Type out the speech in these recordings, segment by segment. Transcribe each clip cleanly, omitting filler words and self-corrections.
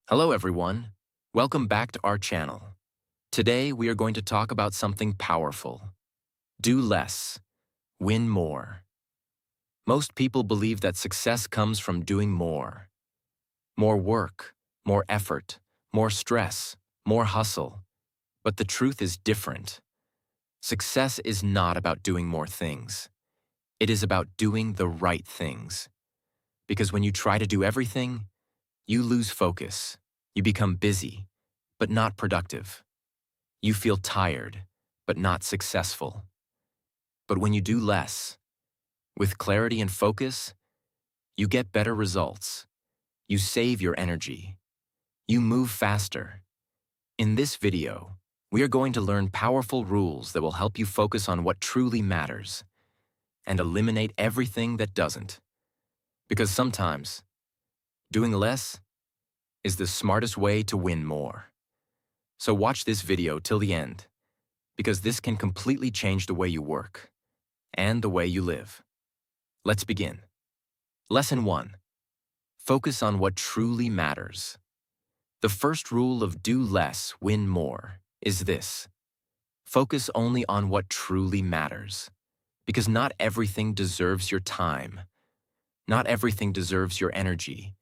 Hello everyone, welcome back to our channel. Today we are going to talk about something powerful. Do less, win more. Most people believe that success comes from doing more. More work, more effort, more stress, more hustle. But the truth is different. Success is not about doing more things. It is about doing the right things. Because when you try to do everything, you lose focus. You become busy, but not productive. You feel tired, but not successful. But when you do less, with clarity and focus, you get better results. You save your energy. You move faster. In this video, we are going to learn powerful rules that will help you focus on what truly matters and eliminate everything that doesn't. Because sometimes, doing less is the smartest way to win more. So watch this video till the end, because this can completely change the way you work and the way you live. Let's begin. Lesson 1. Focus on what truly matters. The first rule of do less, win more is this. Focus only on what truly matters. Because not everything deserves your time. Not everything deserves your energy.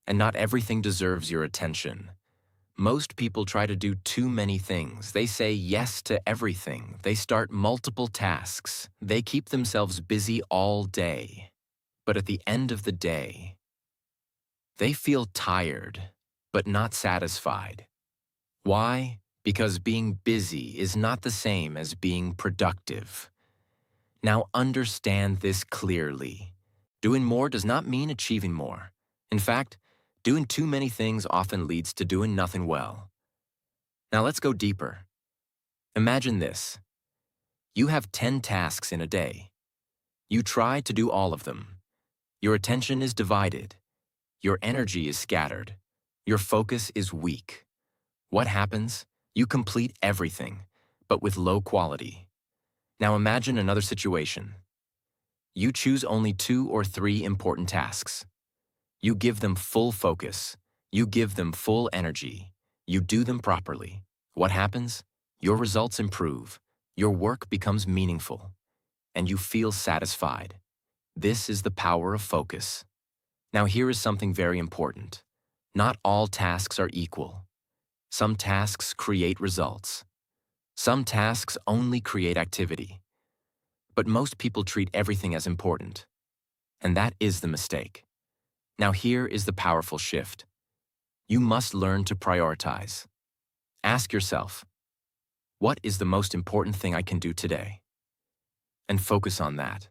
And not everything deserves your attention. Most people try to do too many things. They say yes to everything. They start multiple tasks. They keep themselves busy all day. But at the end of the day, they feel tired, but not satisfied. Why? Because being busy is not the same as being productive. Now understand this clearly. Doing more does not mean achieving more. In fact, doing too many things often leads to doing nothing well. Now let's go deeper. Imagine this. You have 10 tasks in a day. You try to do all of them. Your attention is divided. Your energy is scattered. Your focus is weak. What happens? You complete everything, but with low quality. Now imagine another situation. You choose only 2 or 3 important tasks. You give them full focus. You give them full energy. You do them properly. What happens? Your results improve. Your work becomes meaningful. And you feel satisfied. This is the power of focus. Now here is something very important. Not all tasks are equal. Some tasks create results. Some tasks only create activity. But most people treat everything as important. And that is the mistake. Now here is the powerful shift. You must learn to prioritize. Ask yourself, what is the most important thing I can do today? And focus on that.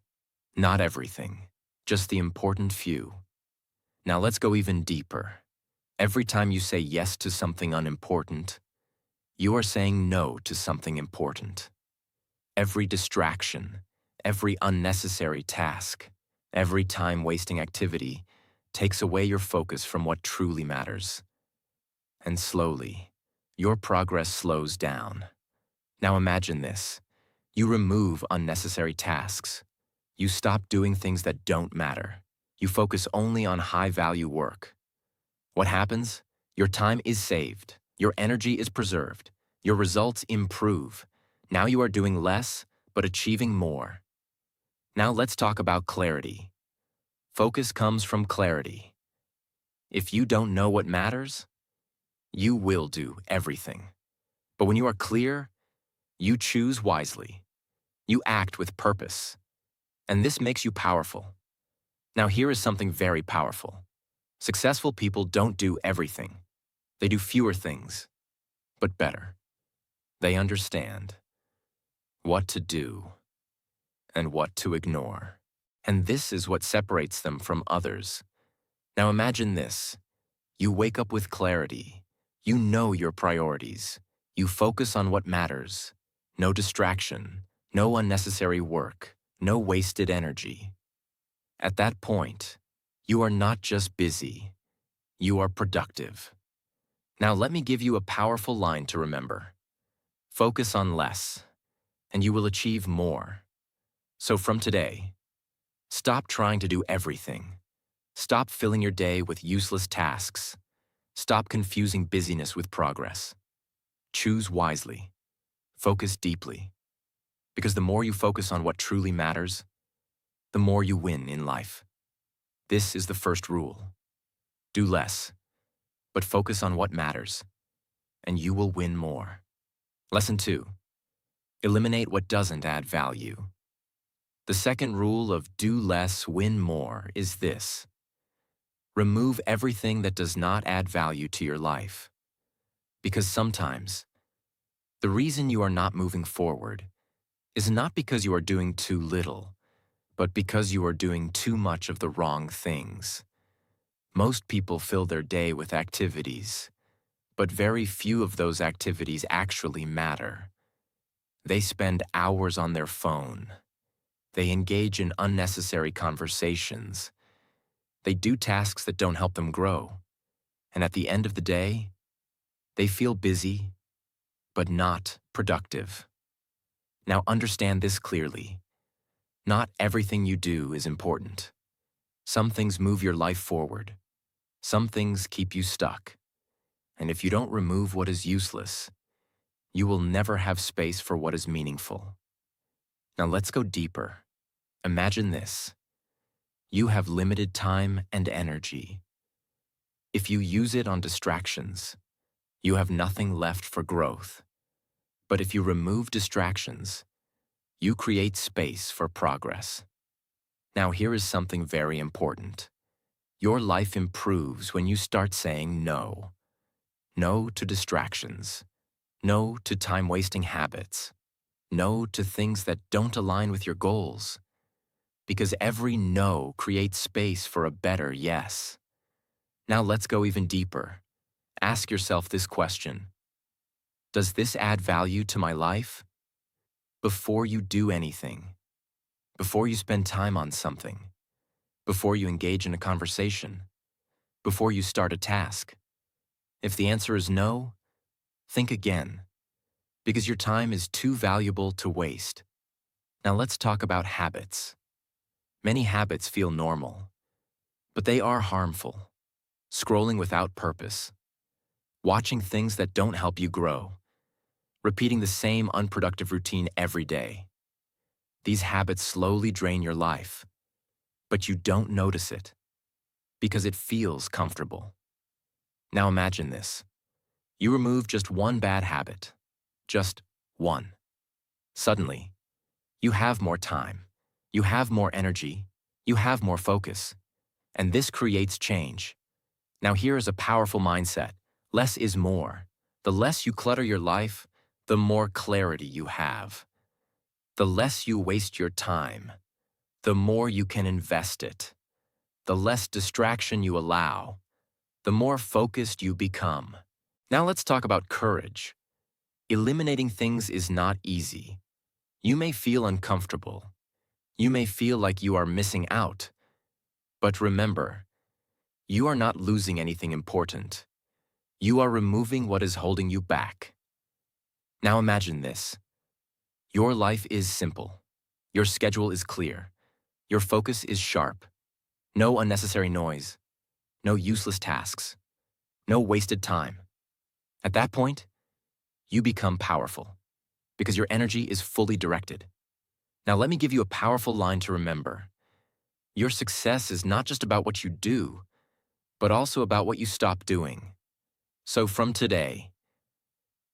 Not everything, just the important few. Now let's go even deeper. Every time you say yes to something unimportant, you are saying no to something important. Every distraction, every unnecessary task, every time-wasting activity takes away your focus from what truly matters. And slowly, your progress slows down. Now imagine this. You remove unnecessary tasks. You stop doing things that don't matter. You focus only on high-value work. What happens? Your time is saved. Your energy is preserved. Your results improve. Now you are doing less, but achieving more. Now let's talk about clarity. Focus comes from clarity. If you don't know what matters, you will do everything. But when you are clear, you choose wisely. You act with purpose. And this makes you powerful. Now here is something very powerful. Successful people don't do everything. They do fewer things, but better. They understand what to do and what to ignore. And this is what separates them from others. Now imagine this. You wake up with clarity. You know your priorities. You focus on what matters. No distraction, no unnecessary work, no wasted energy. At that point, you are not just busy. You are productive. Now let me give you a powerful line to remember. Focus on less, and you will achieve more. So from today, stop trying to do everything. Stop filling your day with useless tasks. Stop confusing busyness with progress. Choose wisely. Focus deeply. Because the more you focus on what truly matters, the more you win in life. This is the first rule. Do less, but focus on what matters, and you will win more. Lesson 2. Eliminate what doesn't add value. The second rule of do less, win more is this. Remove everything that does not add value to your life. Because sometimes, the reason you are not moving forward is not because you are doing too little, but because you are doing too much of the wrong things. Most people fill their day with activities, but very few of those activities actually matter. They spend hours on their phone. They engage in unnecessary conversations. They do tasks that don't help them grow. And at the end of the day, they feel busy, but not productive. Now understand this clearly. Not everything you do is important. Some things move your life forward. Some things keep you stuck. And if you don't remove what is useless, you will never have space for what is meaningful. Now let's go deeper. Imagine this. You have limited time and energy. If you use it on distractions, you have nothing left for growth. But if you remove distractions, you create space for progress. Now here is something very important. Your life improves when you start saying no. No to distractions. No to time-wasting habits. No to things that don't align with your goals. Because every no creates space for a better yes. Now let's go even deeper. Ask yourself this question. Does this add value to my life? Before you do anything, before you spend time on something, before you engage in a conversation, before you start a task. If the answer is no, think again, because your time is too valuable to waste. Now let's talk about habits. Many habits feel normal, but they are harmful. Scrolling without purpose, watching things that don't help you grow, repeating the same unproductive routine every day. These habits slowly drain your life, but you don't notice it because it feels comfortable. Now imagine this. You remove just one bad habit, just one. Suddenly, you have more time, you have more energy, you have more focus, and this creates change. Now here is a powerful mindset. Less is more. The less you clutter your life, the more clarity you have. The less you waste your time, the more you can invest it. The less distraction you allow, the more focused you become. Now let's talk about courage. Eliminating things is not easy. You may feel uncomfortable. You may feel like you are missing out. But remember, you are not losing anything important. You are removing what is holding you back. Now imagine this. Your life is simple. Your schedule is clear. Your focus is sharp. No unnecessary noise. No useless tasks. No wasted time. At that point, you become powerful because your energy is fully directed. Now let me give you a powerful line to remember. Your success is not just about what you do, but also about what you stop doing. So from today,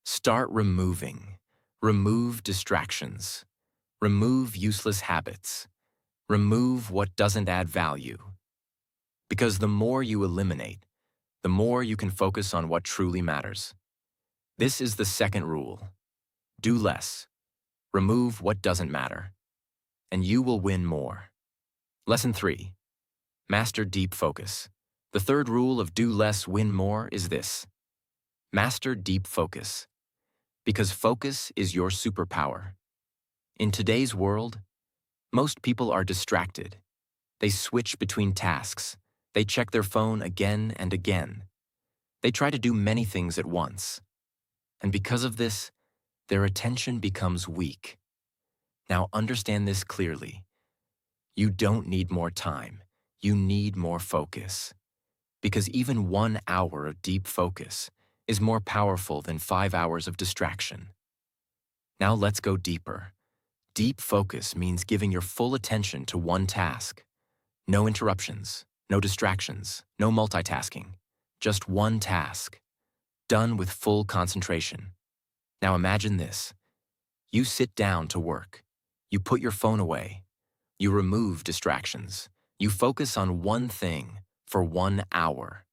start removing. Remove distractions. Remove useless habits. Remove what doesn't add value. Because the more you eliminate, the more you can focus on what truly matters. This is the second rule. Do less. Remove what doesn't matter. And you will win more. Lesson 3. Master deep focus. The third rule of do less, win more is this. Master deep focus. Because focus is your superpower. In today's world, most people are distracted. They switch between tasks. They check their phone again and again. They try to do many things at once. And because of this, their attention becomes weak. Now understand this clearly. You don't need more time. You need more focus. because even 1 hour of deep focus is more powerful than 5 hours of distraction. Now let's go deeper. Deep focus means giving your full attention to one task. No interruptions, no distractions, no multitasking. Just one task, done with full concentration. Now imagine this. You sit down to work. You put your phone away. You remove distractions. You focus on one thing for 1 hour.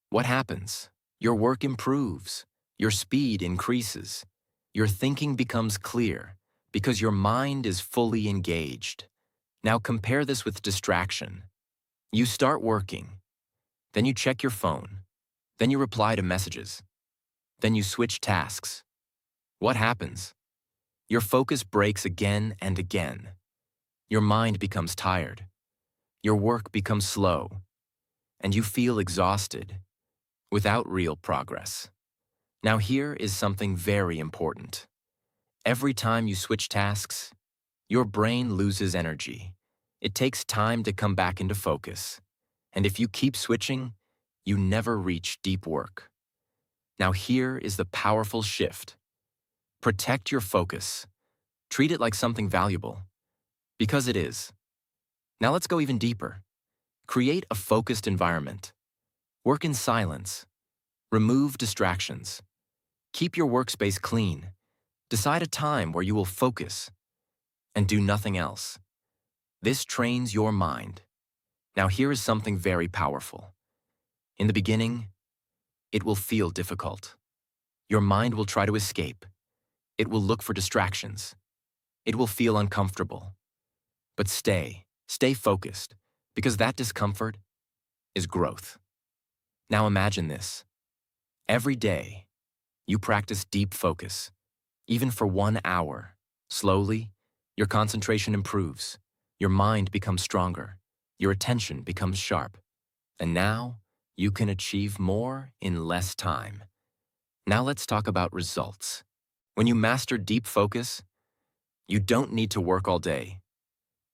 What happens? Your work improves. Your speed increases. Your thinking becomes clear because your mind is fully engaged. Now compare this with distraction. You start working. Then you check your phone. Then you reply to messages. Then you switch tasks. What happens? Your focus breaks again and again. Your mind becomes tired. Your work becomes slow. And you feel exhausted without real progress. Now here is something very important. Every time you switch tasks, your brain loses energy. It takes time to come back into focus. And if you keep switching, you never reach deep work. Now here is the powerful shift. Protect your focus. Treat it like something valuable. Because it is. Now let's go even deeper. Create a focused environment. Work in silence. Remove distractions. Keep your workspace clean. Decide a time where you will focus and do nothing else. This trains your mind. Now here is something very powerful. In the beginning, it will feel difficult. Your mind will try to escape. It will look for distractions. It will feel uncomfortable. But stay focused, because that discomfort is growth. Now imagine this. Every day, you practice deep focus, even for 1 hour. Slowly, your concentration improves. Your mind becomes stronger. Your attention becomes sharp. And now, you can achieve more in less time. Now let's talk about results. When you master deep focus, you don't need to work all day.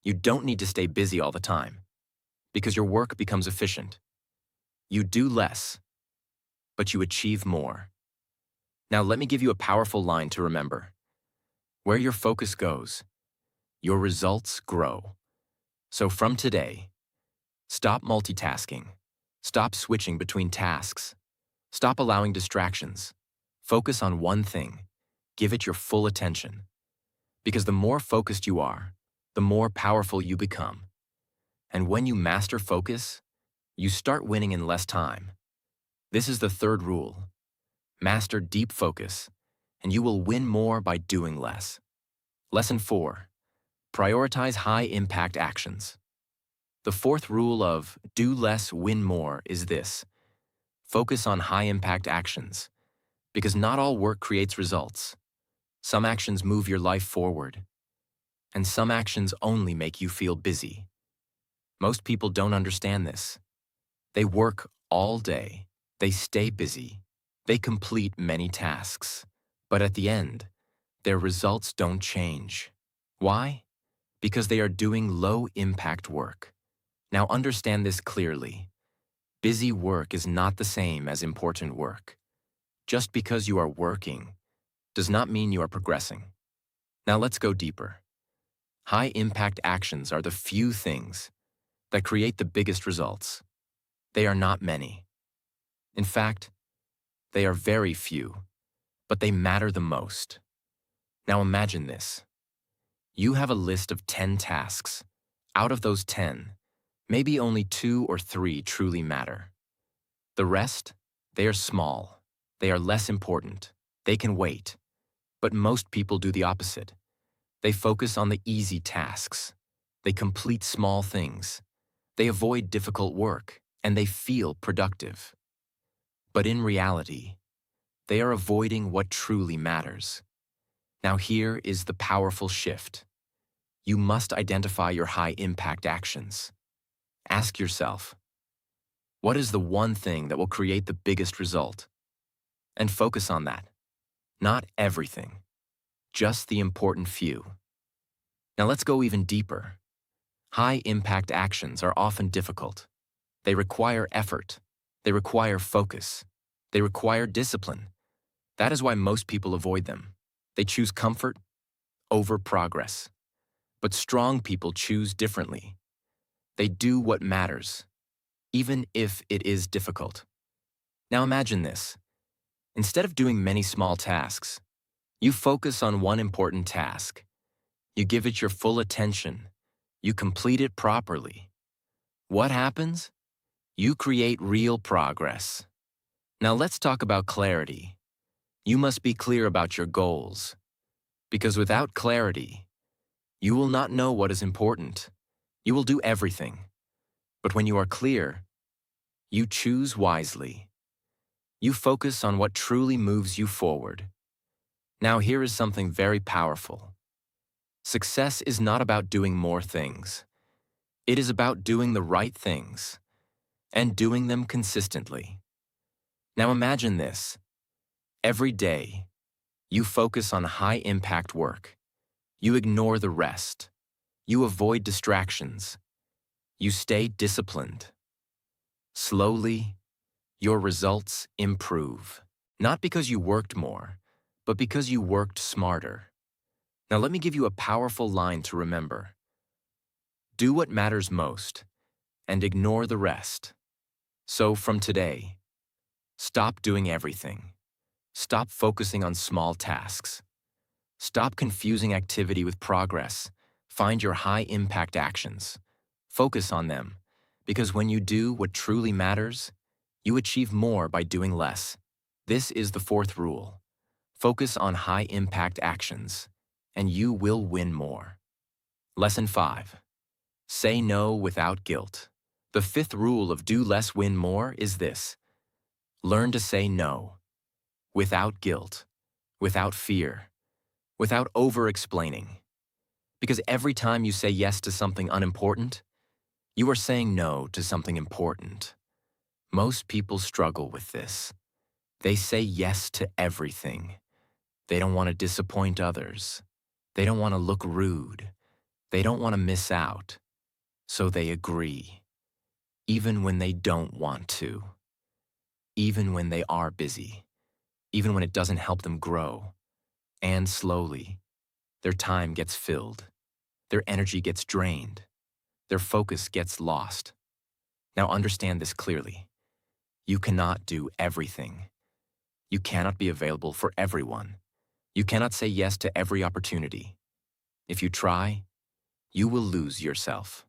You don't need to stay busy all the time, because your work becomes efficient. You do less, but you achieve more. Now let me give you a powerful line to remember. Where your focus goes, your results grow. So from today, stop multitasking. Stop switching between tasks. Stop allowing distractions. Focus on one thing. Give it your full attention. Because the more focused you are, the more powerful you become. And when you master focus, you start winning in less time. This is the third rule. Master deep focus, and you will win more by doing less. Lesson 4. Prioritize high-impact actions. The fourth rule of do less, win more is this. Focus on high-impact actions, because not all work creates results. Some actions move your life forward, and some actions only make you feel busy. Most people don't understand this. They work all day. They stay busy. They complete many tasks. But at the end, their results don't change. Why? Because they are doing low-impact work. Now understand this clearly. Busy work is not the same as important work. Just because you are working does not mean you are progressing. Now let's go deeper. High-impact actions are the few things that create the biggest results. They are not many. In fact, they are very few, but they matter the most. Now imagine this. You have a list of 10 tasks. Out of those 10, maybe only 2 or 3 truly matter. The rest, they are small. They are less important. They can wait. But most people do the opposite. They focus on the easy tasks. They complete small things. They avoid difficult work, and they feel productive. But in reality, they are avoiding what truly matters. Now here is the powerful shift. You must identify your high-impact actions. Ask yourself, what is the one thing that will create the biggest result? And focus on that. Not everything, just the important few. Now let's go even deeper. High-impact actions are often difficult. They require effort. They require focus. They require discipline. That is why most people avoid them. They choose comfort over progress. But strong people choose differently. They do what matters, even if it is difficult. Now imagine this. Instead of doing many small tasks, you focus on one important task. You give it your full attention. You complete it properly. What happens? You create real progress. Now let's talk about clarity. You must be clear about your goals, because without clarity, you will not know what is important. You will do everything. But when you are clear, you choose wisely. You focus on what truly moves you forward. Now here is something very powerful. Success is not about doing more things. It is about doing the right things and doing them consistently. Now imagine this. Every day, you focus on high-impact work. You ignore the rest. You avoid distractions. You stay disciplined. Slowly, your results improve. Not because you worked more, but because you worked smarter. Now let me give you a powerful line to remember. Do what matters most and ignore the rest. So from today, stop doing everything. Stop focusing on small tasks. Stop confusing activity with progress. Find your high-impact actions. Focus on them, because when you do what truly matters, you achieve more by doing less. This is the fourth rule. Focus on high-impact actions, and you will win more. Lesson 5. Say no without guilt. The fifth rule of do less, win more is this. Learn to say no, without guilt, without fear, without over-explaining. Because every time you say yes to something unimportant, you are saying no to something important. Most people struggle with this. They say yes to everything. They don't want to disappoint others. They don't want to look rude. They don't want to miss out. So they agree, even when they don't want to, even when they are busy, even when it doesn't help them grow. And slowly, their time gets filled. Their energy gets drained. Their focus gets lost. Now understand this clearly. You cannot do everything. You cannot be available for everyone. You cannot say yes to every opportunity. If you try, you will lose yourself.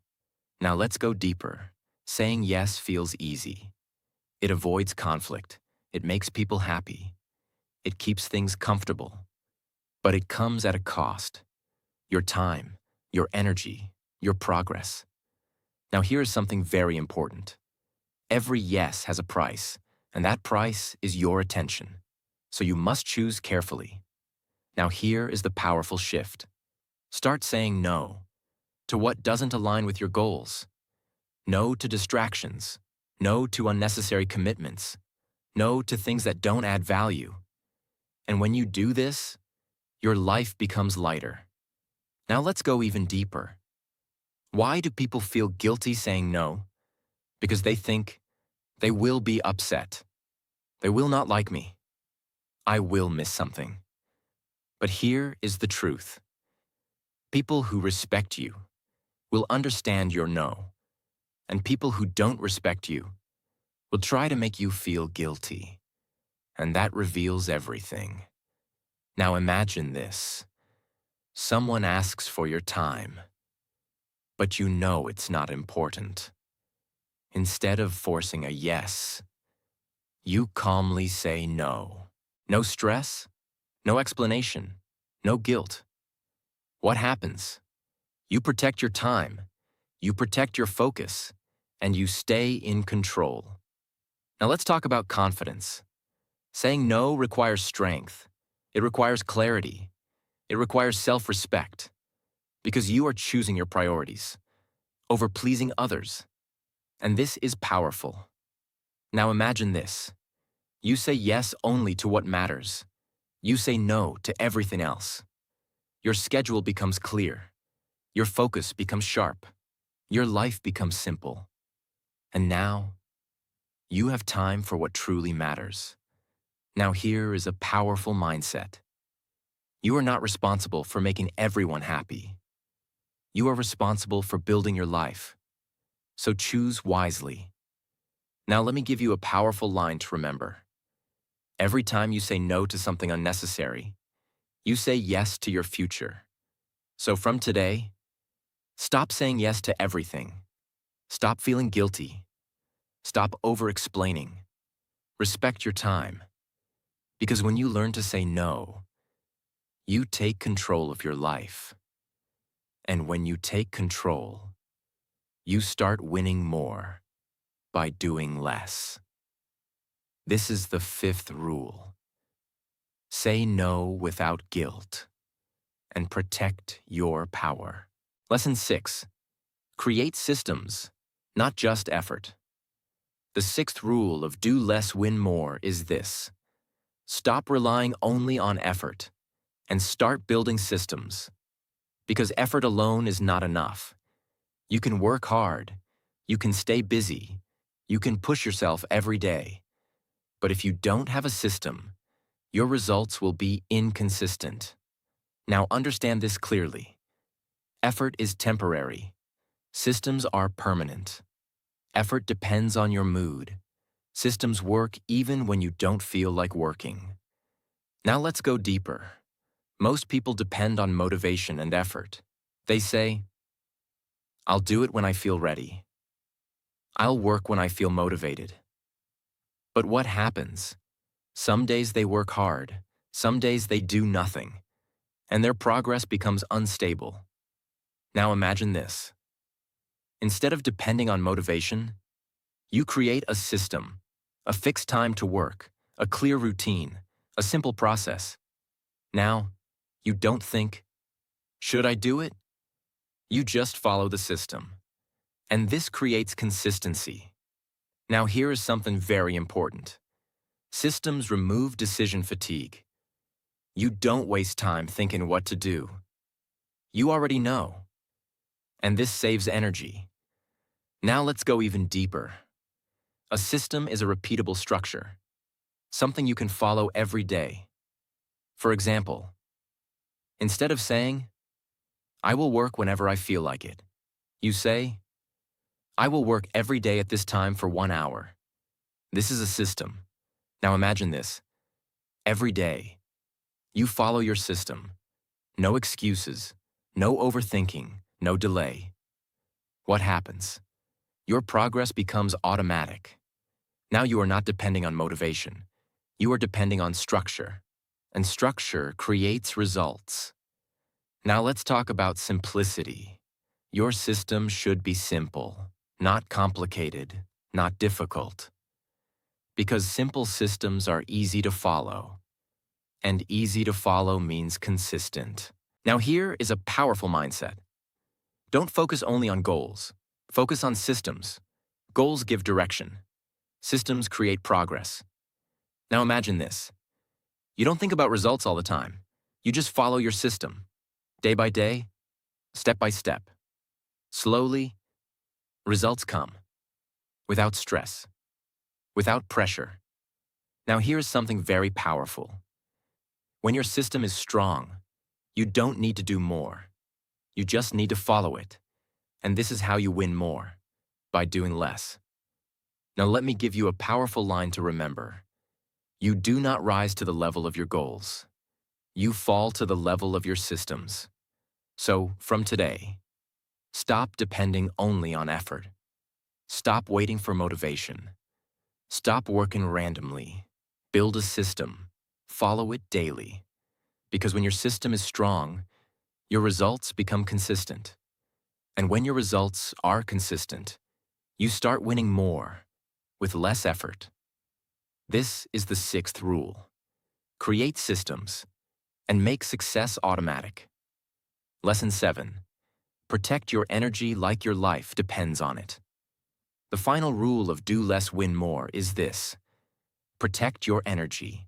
Now let's go deeper. Saying yes feels easy. It avoids conflict. It makes people happy. It keeps things comfortable. But it comes at a cost. Your time, your energy, your progress. Now here is something very important. Every yes has a price, and that price is your attention. So you must choose carefully. Now here is the powerful shift. Start saying no to what doesn't align with your goals. No to distractions. No to unnecessary commitments. No to things that don't add value. And when you do this, your life becomes lighter. Now let's go even deeper. Why do people feel guilty saying no? Because they think they will be upset. They will not like me. I will miss something. But here is the truth. People who respect you will understand your no, and people who don't respect you will try to make you feel guilty. And that reveals everything. Now imagine this. Someone asks for your time, but you know it's not important. Instead of forcing a yes, you calmly say no. No stress, no explanation, no guilt. What happens? You protect your time, you protect your focus, and you stay in control. Now let's talk about confidence. Saying no requires strength. It requires clarity. It requires self-respect, because you are choosing your priorities over pleasing others. And this is powerful. Now imagine this. You say yes only to what matters. You say no to everything else. Your schedule becomes clear. Your focus becomes sharp. Your life becomes simple. And now, You have time for what truly matters. Now here is a powerful mindset. You are not responsible for making everyone happy. You are responsible for building your life. So choose wisely. Now let me give you a powerful line to remember. Every time you say no to something unnecessary, you say yes to your future. So from today, stop saying yes to everything. Stop feeling guilty. Stop over-explaining. Respect your time. Because when you learn to say no, you take control of your life. And when you take control, you start winning more by doing less. This is the fifth rule. Say no without guilt and protect your power. Lesson 6. Create systems, not just effort. The sixth rule of do less, win more is this. Stop relying only on effort and start building systems. Because effort alone is not enough. You can work hard, you can stay busy, you can push yourself every day. But if you don't have a system, your results will be inconsistent. Now understand this clearly. Effort is temporary. Systems are permanent. Effort depends on your mood. Systems work even when you don't feel like working. Now let's go deeper. Most people depend on motivation and effort. They say, I'll do it when I feel ready. I'll work when I feel motivated. But what happens? Some days they work hard, some days they do nothing, and their progress becomes unstable. Now imagine this. Instead of depending on motivation, you create a system, a fixed time to work, a clear routine, a simple process. Now, you don't think, should I do it? You just follow the system. And this creates consistency. Now here is something very important. Systems remove decision fatigue. You don't waste time thinking what to do. You already know. And this saves energy. Now let's go even deeper. A system is a repeatable structure, something you can follow every day. For example, instead of saying, I will work whenever I feel like it, you say, I will work every day at this time for 1 hour. This is a system. Now imagine this. Every day, you follow your system. No excuses, no overthinking, no delay. What happens? Your progress becomes automatic. Now you are not depending on motivation. You are depending on structure. And structure creates results. Now let's talk about simplicity. Your system should be simple, not complicated, not difficult. Because simple systems are easy to follow. And easy to follow means consistent. Now here is a powerful mindset. Don't focus only on goals. Focus on systems. Goals give direction. Systems create progress. Now imagine this. You don't think about results all the time. You just follow your system. Day by day, step by step. Slowly, results come. Without stress. Without pressure. Now here's something very powerful. When your system is strong, you don't need to do more. You just need to follow it. And this is how you win more, by doing less. Now let me give you a powerful line to remember. You do not rise to the level of your goals. You fall to the level of your systems. So, from today, stop depending only on effort. Stop waiting for motivation. Stop working randomly. Build a system. Follow it daily. Because when your system is strong, your results become consistent. And when your results are consistent, you start winning more with less effort. This is the sixth rule. Create systems and make success automatic. Lesson 7. Protect your energy like your life depends on it. The final rule of do less, win more is this. Protect your energy.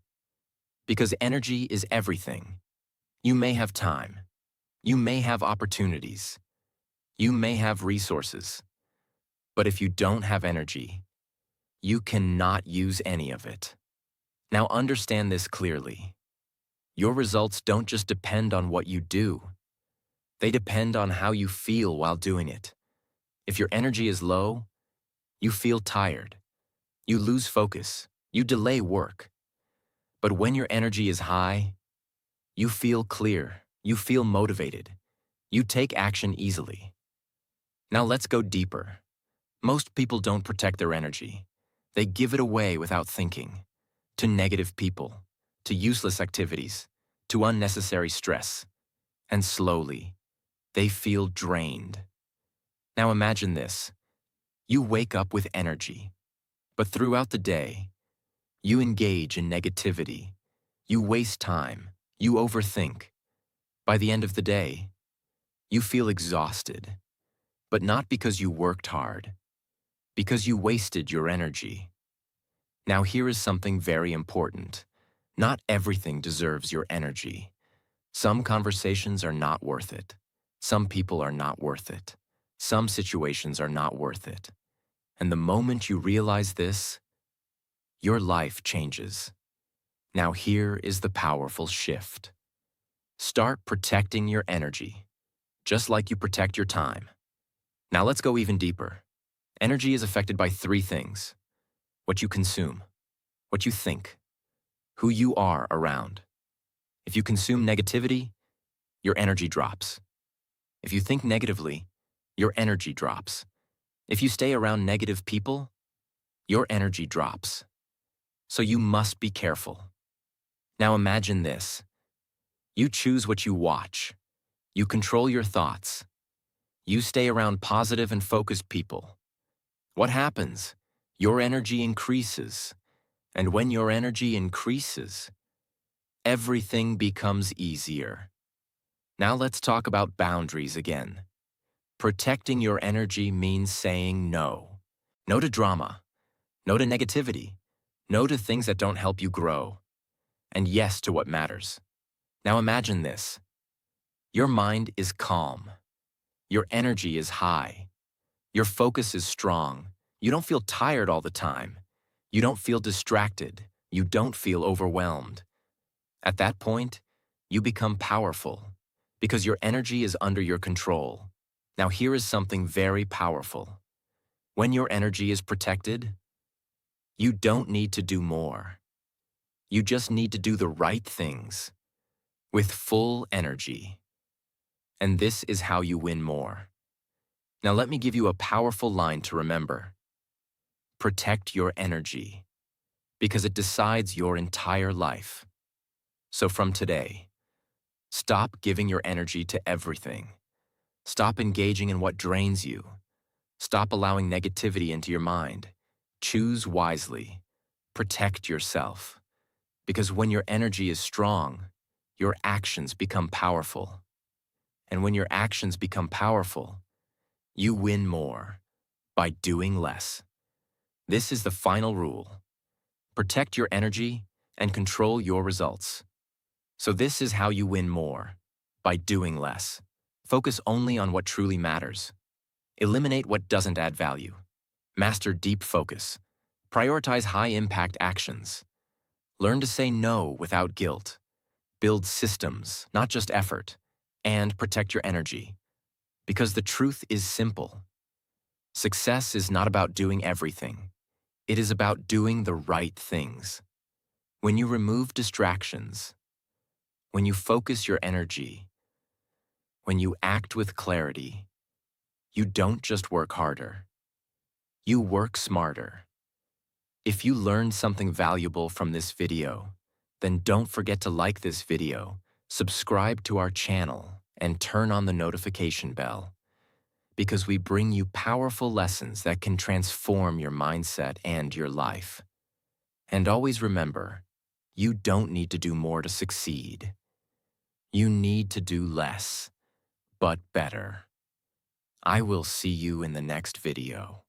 Because energy is everything. You may have time. You may have opportunities. You may have resources. But if you don't have energy, you cannot use any of it. Now understand this clearly. Your results don't just depend on what you do. They depend on how you feel while doing it. If your energy is low, you feel tired. You lose focus. You delay work. But when your energy is high, you feel clear. You feel motivated. You take action easily. Now let's go deeper. Most people don't protect their energy. They give it away without thinking. To negative people, to useless activities, to unnecessary stress. And slowly, they feel drained. Now imagine this. You wake up with energy, but throughout the day, you engage in negativity. You waste time. You overthink. By the end of the day, you feel exhausted, but not because you worked hard, because you wasted your energy. Now here is something very important. Not everything deserves your energy. Some conversations are not worth it. Some people are not worth it. Some situations are not worth it. And the moment you realize this, your life changes. Now here is the powerful shift. Start protecting your energy, just like you protect your time. Now let's go even deeper. Energy is affected by three things: what you consume, what you think, who you are around. If you consume negativity, your energy drops. If you think negatively, your energy drops. If you stay around negative people, your energy drops. So you must be careful. Now imagine this. You choose what you watch. You control your thoughts. You stay around positive and focused people. What happens? Your energy increases. And when your energy increases, everything becomes easier. Now let's talk about boundaries again. Protecting your energy means saying no. No to drama. No to negativity. No to things that don't help you grow. And yes to what matters. Now imagine this. Your mind is calm. Your energy is high. Your focus is strong. You don't feel tired all the time. You don't feel distracted. You don't feel overwhelmed. At that point, you become powerful because your energy is under your control. Now here is something very powerful. When your energy is protected, you don't need to do more. You just need to do the right things with full energy. And this is how you win more. Now let me give you a powerful line to remember. Protect your energy, because it decides your entire life. So from today, stop giving your energy to everything. Stop engaging in what drains you. Stop allowing negativity into your mind. Choose wisely. Protect yourself. Because when your energy is strong, your actions become powerful. And when your actions become powerful, you win more by doing less. This is the final rule. Protect your energy and control your results. So this is how you win more, by doing less. Focus only on what truly matters. Eliminate what doesn't add value. Master deep focus. Prioritize high-impact actions. Learn to say no without guilt. Build systems, not just effort. And protect your energy. Because the truth is simple. Success is not about doing everything. It is about doing the right things. When you remove distractions, when you focus your energy, when you act with clarity, you don't just work harder. You work smarter. If you learned something valuable from this video, then don't forget to like this video, subscribe to our channel, and turn on the notification bell. Because we bring you powerful lessons that can transform your mindset and your life. And always remember, you don't need to do more to succeed. You need to do less, but better. I will see you in the next video.